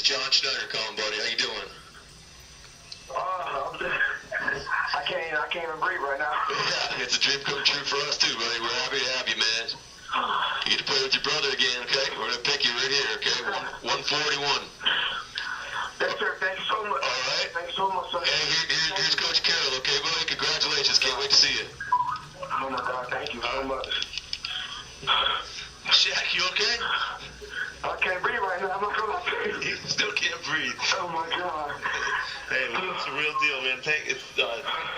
John Schneider calling, buddy. How you doing? I can't even breathe right now. Yeah, it's a dream come true for us too, buddy. We're happy to have you, man. You get to play with your brother again, okay? We're gonna pick you right here, okay? 141. Yes, sir. Thank you so much. All right. Thank you so much, sir. Hey, here's Coach Carroll, okay, buddy? Congratulations. Can't wait to see you. Oh my God, thank you so much. Shaq, you okay? I can't breathe right now. I'm not gonna lie. You still can't breathe. Oh my God. Hey, well, it's a real deal, man.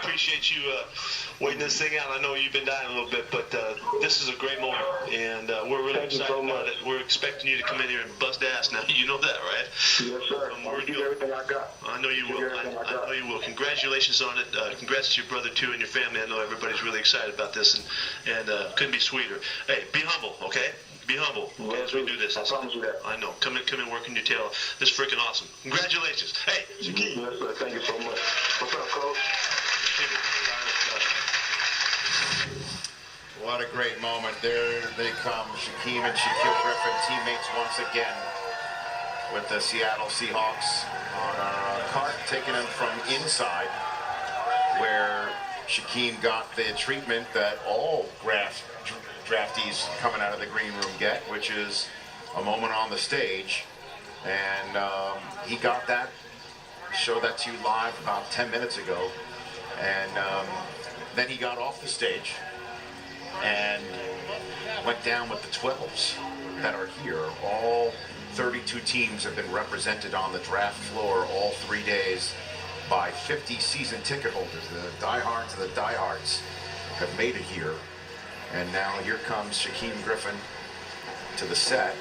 Appreciate you waiting this thing out. I know you've been dying a little bit, but this is a great moment, and we're really excited about it. We're expecting you to come in here and bust ass now. You know that, right? Yes, sir. I'll give everything I got. I know you will. I know you will. Congratulations on it. Congrats to your brother, too, and your family. I know everybody's really excited about this, and couldn't be sweeter. Hey, be humble, okay? Be humble as we do this. I promise you that. I know. Come in, working your tail off. This is freaking awesome. Congratulations. Hey, Shaquem. Yes, sir. Thank you so much. What's up, Coach? What a great moment. There they come, Shaquem and Shaquille Griffin, teammates once again with the Seattle Seahawks on a cart, taking them from inside, where Shaquem got the treatment that all draftees coming out of the green room get, which is a moment on the stage. And he got that, showed that to you live about 10 minutes ago. And then he got off the stage and went down with the 12s that are here. All 32 teams have been represented on the draft floor all 3 days by 50 season ticket holders. The diehards of the diehards have made it here. And now here comes Shaquem Griffin to the set,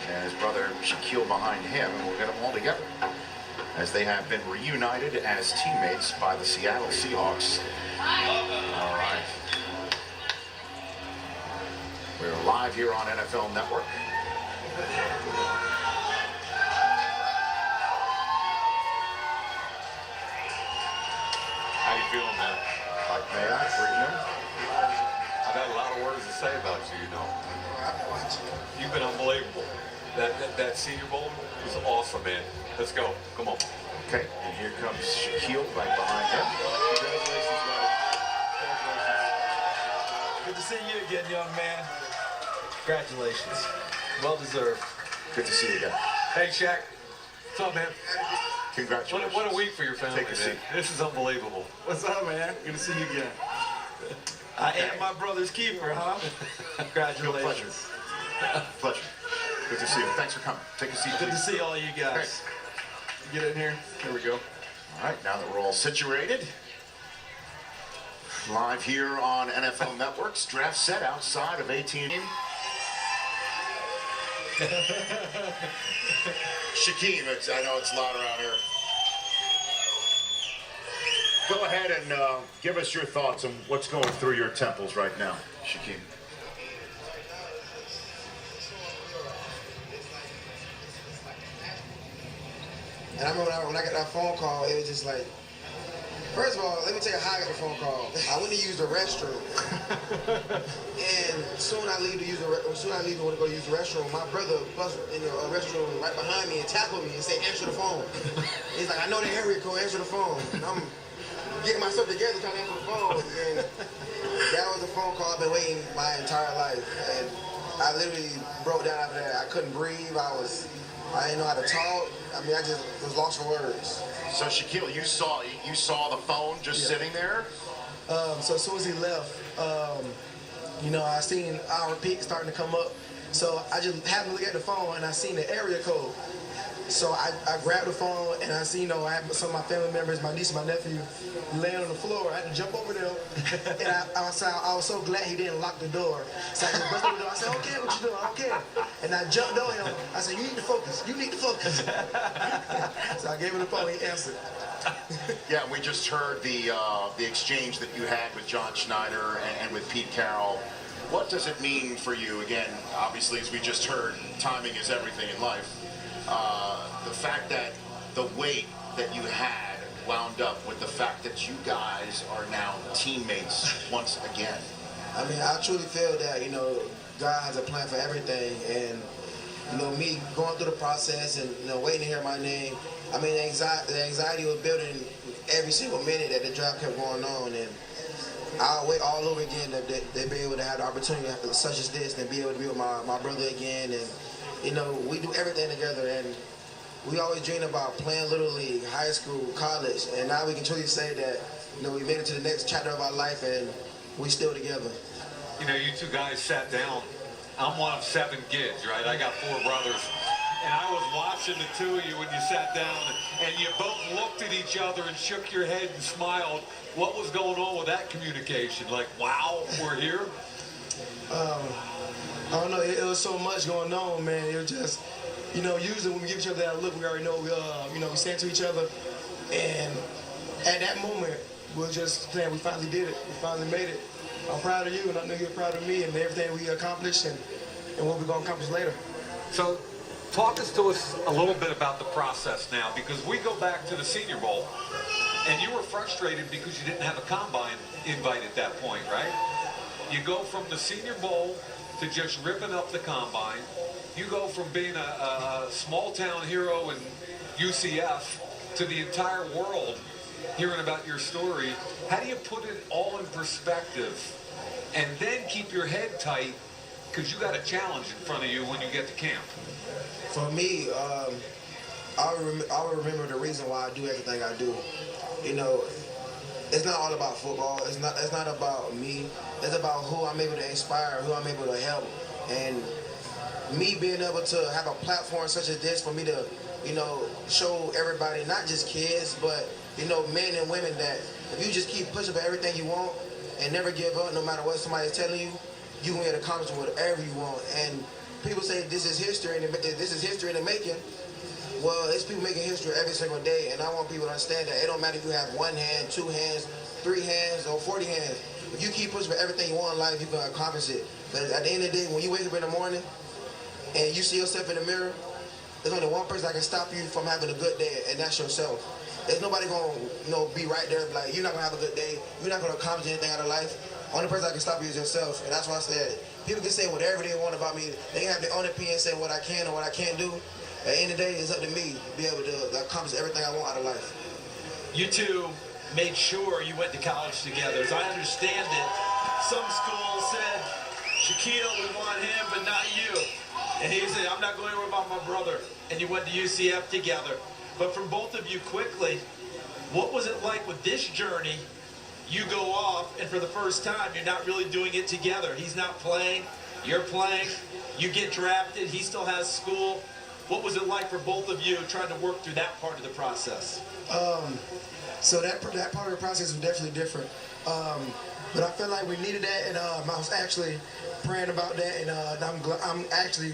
and his brother Shaquille behind him, and we'll get them all together as they have been reunited as teammates by the Seattle Seahawks. All right. We're live here on NFL Network. How you feeling, man? Like may I greet him? I've had a lot of words to say about you, you know. You've been unbelievable. That Senior Bowl was awesome, man. Let's go. Come on. Okay, and here comes Shaquille right behind him. Congratulations, buddy. Congratulations. Good to see you again, young man. Congratulations. Well deserved. Good to see you again. Hey, Shaq. What's up, man? Congratulations. What a week for your family, Take a man. seat. This is unbelievable. What's up, man? Good to see you again. I am my brother's keeper, huh? Congratulations. Pleasure. Good to see you. Thanks for coming. Take a seat. Good to please. see all you guys. Get in here. Here we go. All right, now that we're all situated, live here on NFL Network's draft set outside of AT&T. Shaquem, I know it's loud around here. Go ahead and give us your thoughts on what's going through your temples right now, Shaquem. And I remember when I got that phone call, it was just like, first of all, let me tell you how I got the phone call. I went to use the restroom, and soon I leave to want to go use the restroom. My brother bust in the restroom right behind me and tackled me and said, "Answer the phone." He's like, "I know the area code. Answer the phone." And I'm getting myself together trying to answer the phone, and that was a phone call I've been waiting my entire life. And I literally broke down after that. I couldn't breathe. I didn't know how to talk. I mean, I just was lost for words. So Shaquille, you saw the phone just sitting there? So as soon as he left, I seen our repeat starting to come up. So I just happened to look at the phone and I seen the area code. So I grabbed the phone and I seen, I had some of my family members, my niece and my nephew, laying on the floor. I had to jump over them. And I was so glad he didn't lock the door. So I just busted the door. I said, "Okay, what you doing? I don't care." And I jumped on him. I said, "You need to focus. You need to focus." So I gave him the phone. He answered. Yeah, we just heard the exchange that you had with John Schneider and with Pete Carroll. What does it mean for you? Again, obviously, as we just heard, timing is everything in life. The fact that the weight that you had wound up with the fact that you guys are now teammates once again. I mean, I truly feel that, God has a plan for everything. And, me going through the process and waiting to hear my name. I mean, the anxiety was building every single minute that the draft kept going on, and I'll wait all over again that they be able to have the opportunity such as this and be able to be with my brother again. And we do everything together, and we always dream about playing Little League, high school, college, and now we can truly say that we made it to the next chapter of our life, and we still together. You two guys sat down. I'm one of 7 kids, right? I got 4 brothers. And I was watching the two of you when you sat down, and you both looked at each other and shook your head and smiled. What was going on with that communication? Like, wow, we're here? I don't know. It was so much going on, man. It was just, usually when we give each other that look, we already know, we stand to each other. And at that moment, we're just saying we finally did it. We finally made it. I'm proud of you, and I know you're proud of me and everything we accomplished and what we're going to accomplish later. So, talk to us a little bit about the process now, because we go back to the Senior Bowl, and you were frustrated because you didn't have a combine invite at that point, right? You go from the Senior Bowl to just ripping up the combine. You go from being a small-town hero in UCF to the entire world hearing about your story. How do you put it all in perspective and then keep your head tight, because you got a challenge in front of you when you get to camp? For me, I will remember the reason why I do everything I do. It's not all about football. It's not about me. It's about who I'm able to inspire, who I'm able to help. And me being able to have a platform such as this for me to, show everybody, not just kids, but, men and women, that if you just keep pushing for everything you want and never give up no matter what somebody's telling you, you can get accomplished whatever you want. And people say this is history in the making. Well, it's people making history every single day, and I want people to understand that it don't matter if you have 1 hand, 2 hands, 3 hands, or 40 hands. If you keep pushing for everything you want in life, you can accomplish it. But at the end of the day, when you wake up in the morning and you see yourself in the mirror, there's only one person that can stop you from having a good day, and that's yourself. There's nobody gonna be right there like, you're not gonna have a good day, you're not gonna accomplish anything out of life. Only person that can stop you is yourself, and that's why I said people can say whatever they want about me. They can have their own opinion, say what I can or what I can't do. At the end of the day, it's up to me to be able to accomplish everything I want out of life. You two made sure you went to college together. As I understand it, some schools said, Shaquille, we want him, but not you. And he said, I'm not going without my brother. And you went to UCF together. But from both of you quickly, what was it like with this journey? You go off, and for the first time, you're not really doing it together. He's not playing, you're playing, you get drafted, he still has school. What was it like for both of you trying to work through that part of the process? So that part of the process was definitely different. But I felt like we needed that, and I was actually praying about that, and I'm actually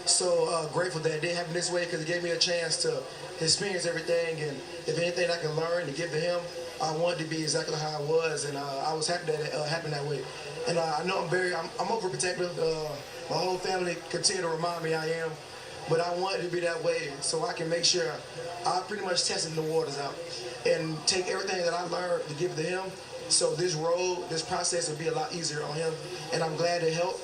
so grateful that it did happen this way, because it gave me a chance to experience everything, and if anything I can learn to give to him, I wanted to be exactly how I was, and I was happy that it happened that way. And I know I'm overprotective. My whole family continue to remind me I am, but I wanted to be that way so I can make sure I pretty much tested the waters out and take everything that I learned to give to him. So this process will be a lot easier on him, and I'm glad to help.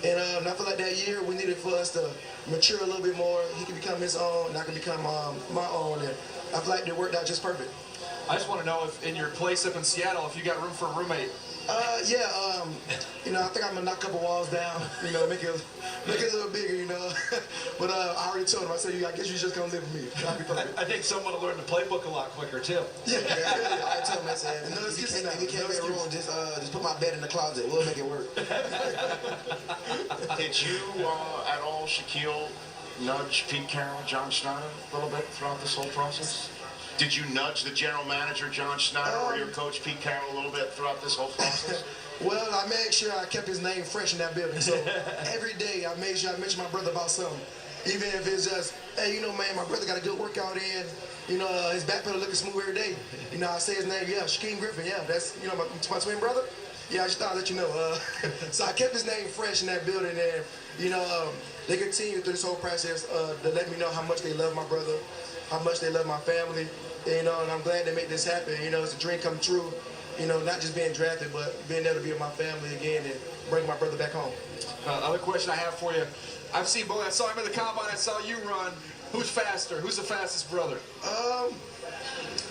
And I feel like that year we needed for us to mature a little bit more. He can become his own, and I can become my own. And I feel like it worked out just perfect. I just want to know if in your place up in Seattle, if you got room for a roommate. Yeah, I think I'm gonna knock a couple walls down, make it a little bigger, But I already told him, I said, I guess you just gonna live with me. That'll be perfect. I think someone will learn the playbook a lot quicker too. Yeah, I told him, I said, if you can't make a room, just put my bed in the closet. We'll make it work. Did you at all, Shaquille, nudge Pete Carroll, John Schneider a little bit throughout this whole process? Did you nudge the general manager, John Schneider, or your coach, Pete Carroll, a little bit throughout this whole process? Well, I made sure I kept his name fresh in that building. So every day I made sure I mentioned my brother about something. Even if it's just, hey, man, my brother got a good workout in. His back pedal looking smooth every day. I say his name, Shaquem Griffin, that's, my twin brother. Yeah, I just thought I'd let you know. So I kept his name fresh in that building, and, they continue through this whole process to let me know how much they love my brother, how much they love my family, and I'm glad they made this happen. It's a dream come true, not just being drafted, but being able to be with my family again and bring my brother back home. Other question I have for you. I saw him at the combine. I saw you run. Who's faster? Who's the fastest brother?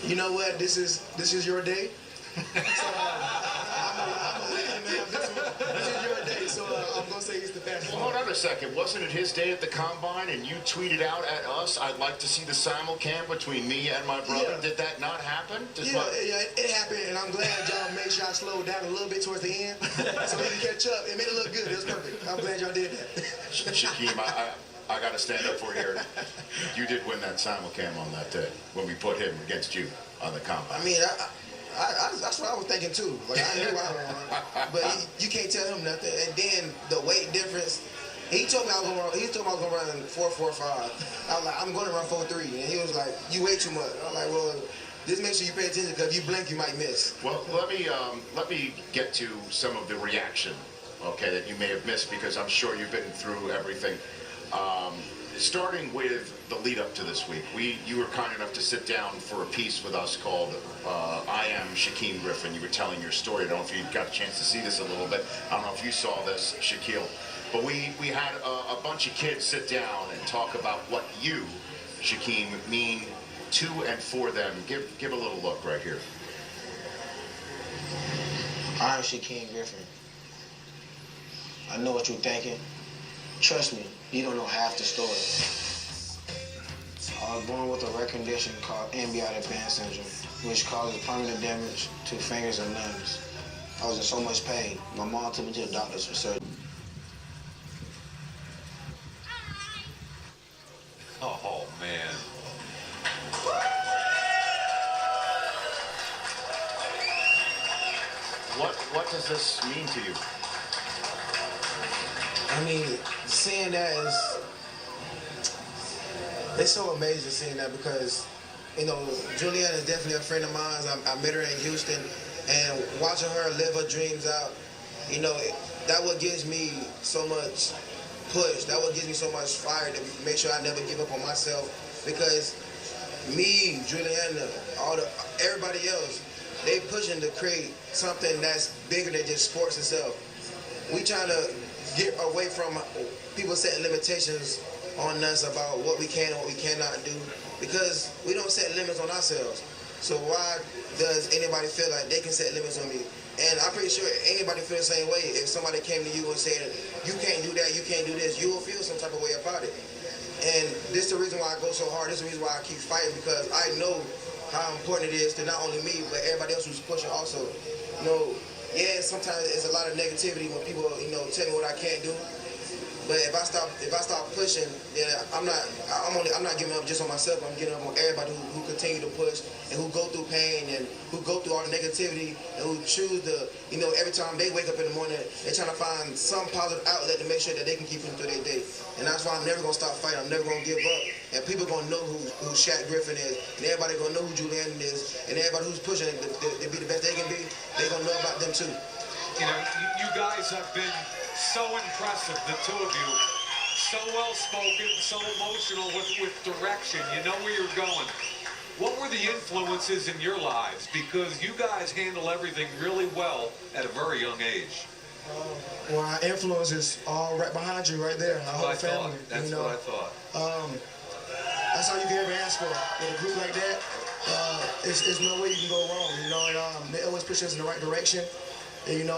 You know what? This is your day. So, I'm gonna let him have this one. This is your day, so I'm gonna say he's the fastest. Well, hold on a second. Wasn't it his day at the combine, and you tweeted out at us, "I'd like to see the simulcam between me and my brother." Yeah. Did that not happen? Yeah, it happened, and I'm glad y'all made sure I slowed down a little bit towards the end, so we can catch up. It made it look good. It was perfect. I'm glad y'all did that. Shaquem, I got to stand up for you here. You did win that simulcam on that day when we put him against you on the combine. I mean, that's what I was thinking too. Like I knew I won, but you can't tell him nothing. And then the weight difference. He told me I was gonna run 4.45. I was like, I'm gonna run 4.3, and he was like, you weigh too much. I'm like, well, just make sure you pay attention because if you blink, you might miss. Well, let me get to some of the reaction, okay, that you may have missed because I'm sure you've been through everything. Starting with the lead up to this week, you were kind enough to sit down for a piece with us called I Am Shaquem Griffin. You were telling your story. I don't know if you got a chance to see this a little bit. I don't know if you saw this, Shaquille. But we had a bunch of kids sit down and talk about what you, Shaquem, mean to and for them. Give a little look right here. I'm Shaquem Griffin. I know what you're thinking. Trust me, you don't know half the story. I was born with a rare condition called amniotic band syndrome, which causes permanent damage to fingers and limbs. I was in so much pain, my mom took me to the doctors for surgery. Oh, man. What does this mean to you? I mean, seeing that it's so amazing seeing that because, Julianne is definitely a friend of mine. I met her in Houston, and watching her live her dreams out, that what gives me so much push. That what gives me so much fire to make sure I never give up on myself. Because me, Julianne, everybody else, they pushing to create something that's bigger than just sports itself. We trying to get away from people setting limitations on us about what we can and what we cannot do, because we don't set limits on ourselves. So why does anybody feel like they can set limits on me? And I'm pretty sure anybody feel the same way. If somebody came to you and said, you can't do that, you can't do this, you will feel some type of way about it. And this is the reason why I go so hard. This is the reason why I keep fighting, because I know how important it is to not only me, but everybody else who's pushing also. Yeah, sometimes it's a lot of negativity when people, tell me what I can't do. But if I stop pushing, then I'm not giving up just on myself. I'm giving up on everybody who continue to push and who go through pain and who go through all the negativity and who choose to, every time they wake up in the morning, they're trying to find some positive outlet to make sure that they can keep them through their day. And that's why I'm never gonna stop fighting. I'm never gonna give up. And people gonna know who Shaq Griffin is, and everybody gonna know who Julianne is, and everybody who's pushing to be the best they can be, they gonna know about them too. You guys have been so impressive, the two of you. So well-spoken, so emotional with direction. You know where you're going. What were the influences in your lives? Because you guys handle everything really well at a very young age. Well, our influence is all right behind you, right there. Our whole family. That's what I thought. That's all you can ever ask for. With a group like that, it's no way you can go wrong. And they always push us in the right direction. And,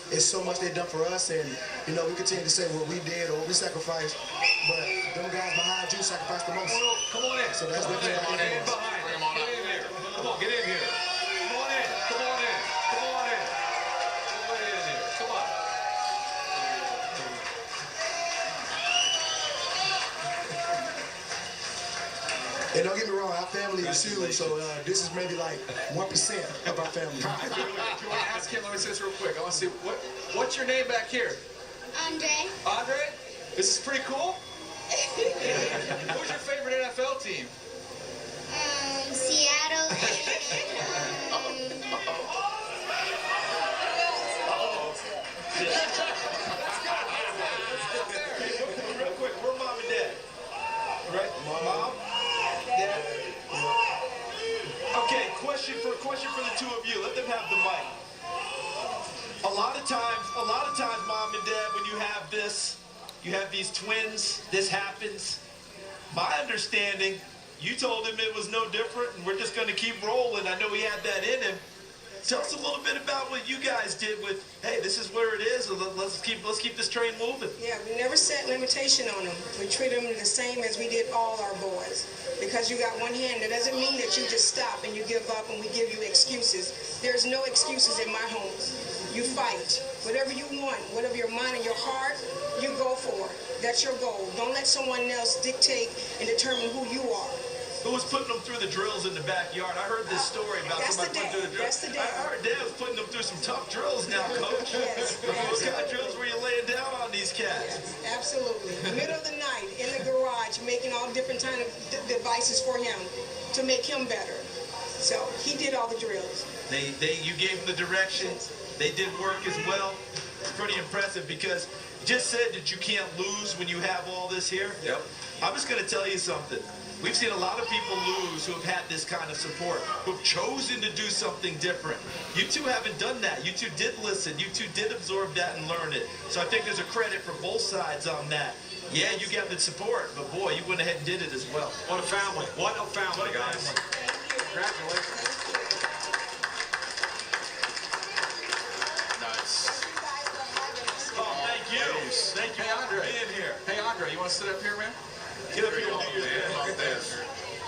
it's so much they've done for us, and we continue to say what we did or what we sacrificed, but them guys behind you sacrificed the most. Come on in. So that's definitely our influence. Get in here. Come on, get in here. Come on in. Come on in. Come on in. Come right in here. Come on. And don't get me wrong, our family is huge, so this is maybe like 1% of our family. If you want to ask him, let me say this real quick. I want to see, what's your name back here? Andre. Andre? This is pretty cool. Who's your favorite NFL team? Seattle. Real quick, we're mom and dad. Right? Mom? Dad? Okay, question for the two of you. Let them have the lot of times, Mom and Dad, when you have this, you have these twins, this happens. My understanding, you told him it was no different, and we're just going to keep rolling. I know he had that in him. Tell us a little bit about what you guys did with, hey, this is where it is, let's keep this train moving. Yeah, we never set limitation on them. We treat them the same as we did all our boys. Because you got one hand, that doesn't mean that you just stop and you give up and we give you excuses. There's no excuses in my homes. You fight. Whatever you want, whatever your mind and your heart, you go for it. That's your goal. Don't let someone else dictate and determine who you are. Who was putting them through the drills in the backyard? I heard this story about somebody putting through the drills. That's the dad. I heard Dad was putting them through some tough drills now, Coach. Yes, what kind of drills were you laying down on these cats? Yes, absolutely. Middle of the night, in the garage, making all different kind of devices for him to make him better. So he did all the drills. You gave them the directions. They did work as well. It's pretty impressive because you just said that you can't lose when you have all this here. Yep. I'm just going to tell you something. We've seen a lot of people lose who have had this kind of support, who've chosen to do something different. You two haven't done that. You two did listen. You two did absorb that and learn it. So I think there's a credit for both sides on that. Yeah, you got the support, but boy, you went ahead and did it as well. What a family. What a family, guys. Congratulations. Nice. Oh, thank you. Thank you for being here. Hey, Andre, you want to sit up here, man? Get up here. Look at this.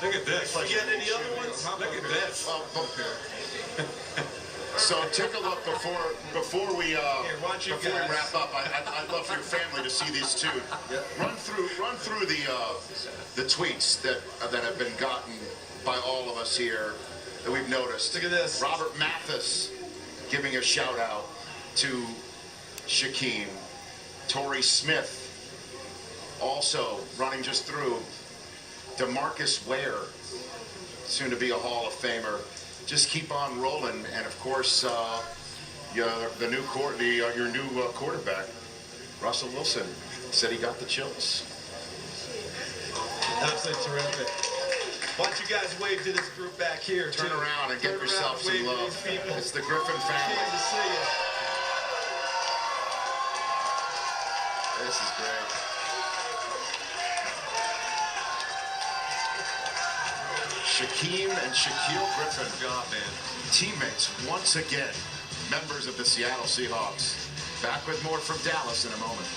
Look at this. You got any other ones? Look at this. So take a look before we wrap up. I'd love for your family to see these two. Run through the tweets that have been gotten by all of us here that we've noticed. Look at this. Robert Mathis giving a shout out to Shaquem. Torrey Smith also running just through. DeMarcus Ware, soon to be a Hall of Famer. Just keep on rolling, and of course, your new quarterback, Russell Wilson, said he got the chills. Absolutely terrific. Why don't you guys wave to this group back here? Turn around and get yourself some love. It's the Griffin family. Good to see you. This is great. Shaquem and Shaquille Griffin. Good job, man. Teammates once again, members of the Seattle Seahawks. Back with more from Dallas in a moment.